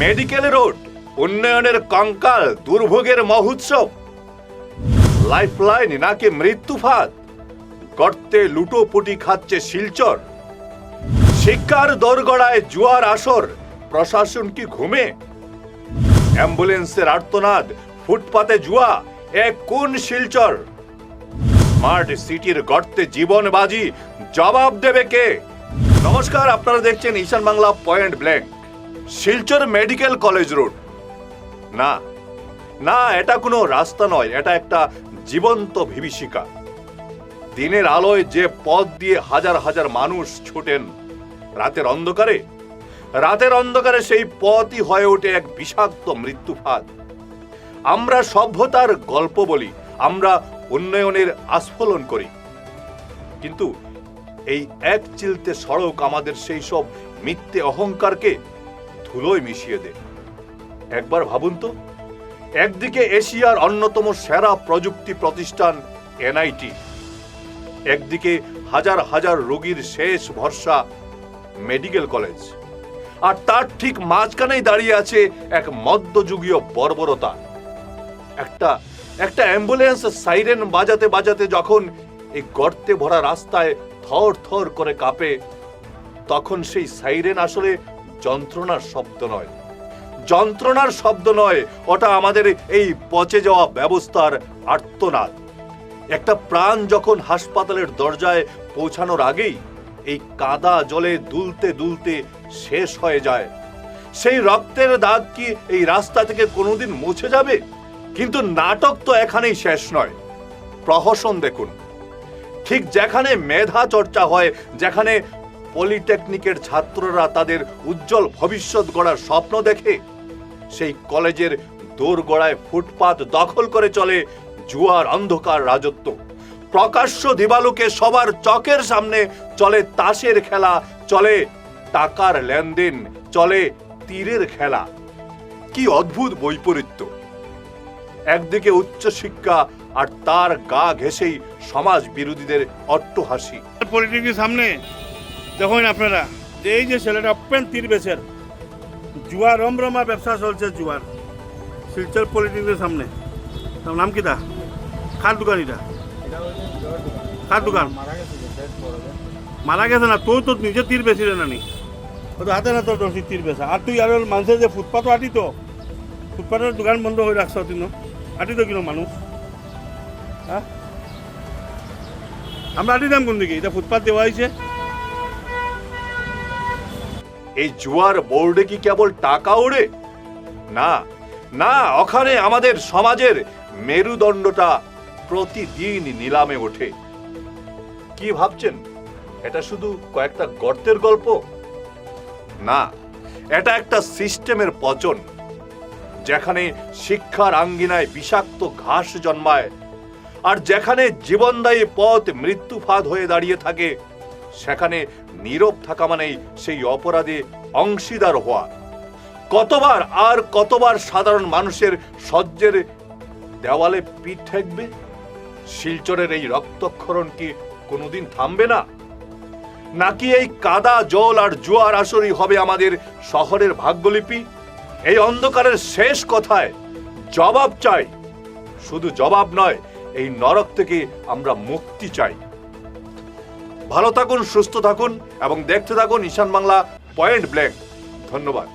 Medical road, উন্নয়নের কঙ্কাল, দুর্ভোগের মহোৎসব, লাইফলাইন নাকি মৃত্যু ফাঁদ, গর্তে লুটোপুটি খাচ্ছে শিলচর, শিক্ষার দোরগড়ায় জুয়ার আসর, প্রশাসন কি ঘুমে? অ্যাম্বুলেন্সের আর্তনাদ, ফুটপাতে জুয়া, এক কোন শিলচর? স্মার্ট সিটির গর্তে জীবন বাজি, জবাব দেবে কে? নমস্কার, আপনারা দেখছেন Ishan Bangla point blank. Silchar medical college road, না না, এটা কোনো রাস্তা নয়, এটা একটা জীবন্ত বিভীষিকা। দিনের আলোয় যে পথ দিয়ে হাজার হাজার মানুষ ছুটেন, রাতের অন্ধকারে সেই পথই হয়ে ওঠে এক বিষাক্ত মৃত্যু ফাঁদ। আমরা সভ্যতার গল্প বলি, আমরা উন্নয়নের আস্ফলন করি, কিন্তু এই এক চিলতে সড়ক আমাদের সেই সব মিথ্যে অহংকারকে ধুলোয় মিশিয়ে দেয়। একবার ভাবুন তো, একদিকে এশিয়ার অন্যতম সেরা প্রযুক্তি প্রতিষ্ঠান এনআইটি, একদিকে হাজার হাজার রোগীর শেষ ভরসা মেডিকেল কলেজ, আর তার ঠিক মাঝখানেই দাঁড়িয়ে আছে এক মধ্যযুগীয় বর্বরতা। একটা অ্যাম্বুলেন্স সাইরেন বাজাতে বাজাতে যখন এই গর্তে ভরা রাস্তায় থর থর করে কাঁপে, তখন সেই সাইরেন আসলে যন্ত্রণার শব্দ নয়, ওটা আমাদের এই পচে যাওয়া ব্যবস্থার আর্তনাদ। একটা প্রাণ যখন হাসপাতালের দরজায় পৌঁছানোর আগেই এই কাদা জলে দুলতে দুলতে শেষ হয়ে যায়, সেই রক্তের দাগ কি এই রাস্তা থেকে কোনোদিন মুছে যাবে? কিন্তু নাটক তো এখানেই শেষ নয়। প্রহসন দেখুন, ঠিক যেখানে মেধা চর্চা হয়, যেখানে পলিটেকনিকের ছাত্ররা তাদের উজ্জ্বল ভবিষ্যৎ গড়ার স্বপ্ন দেখে, সেই কলেজের দোরগোড়ায় ফুটপাত দখল করে চলে জুয়ার অন্ধকার রাজত্ব। প্রকাশ্য দিবালোকে সবার চোখের সামনে চলে তাসের খেলা, চলে টাকার লেনদেন, চলে তীরের খেলা। কি অদ্ভুত বৈপরীত্য! একদিকে উচ্চশিক্ষা, আর তার গা ঘেঁষেই সমাজ বিরোধীদের অট্টহাসি। পলিটেকনিকের সামনে দেখুন আপনারা, এই যে ছেলেটা ওপেন তীর বেচের, জুয়া রমরমা ব্যবসা চলছে জুয়ার শিলচর পলিটেকনিকের সামনে। তার নাম কি? দা কার দোকান? এটা কার দোকান? মারা গেছে না? তুই তো নিজে তীর বেচিলে নানি, ও তো হাতে না তোর তীর বেচা। আর তুই আর মানুষের যে ফুটপাথও আটিত, ফুটপাথের দোকান বন্ধ করে রাখছ, তুই আটিত কিনো মানুষ? হ্যাঁ, আমরা আটি দাম কোন দিকে? এটা ফুটপাথ দেওয়া হয়েছে। এই জুয়ার বোর্ডে কি কেবল টাকা ওড়ে? না না, ওখানে আমাদের সমাজের মেরুদণ্ডটা প্রতিদিন নিলামে ওঠে। কি ভাবছেন এটা শুধু কয়েকটা গর্তের গল্প? না, এটা একটা সিস্টেমের পচন। যেখানে শিক্ষার আঙ্গিনায় বিষাক্ত ঘাস জন্মায়, আর যেখানে জীবনদায়ী পথ মৃত্যু ফাঁদ হয়ে দাঁড়িয়ে থাকে, সেখানে নীরব থাকা মানেই সেই অপরাধে অংশীদার হওয়া। কতবার সাধারণ মানুষের সহ্যের দেওয়ালে পিঠ ঠেকবে? শিলচরের এই রক্তক্ষরণ কি কোনোদিন থামবে না? নাকি এই কাদা জল আর জুয়ার আসরই হবে আমাদের শহরের ভাগ্যলিপি? এই অন্ধকারের শেষ কথায় জবাব চাই। শুধু জবাব নয়, এই নরক থেকে আমরা মুক্তি চাই। ভালো থাকুন, সুস্থ থাকুন এবং দেখতে থাকুন ঈশান বাংলা পয়েন্ট ব্ল্যাঙ্ক। ধন্যবাদ।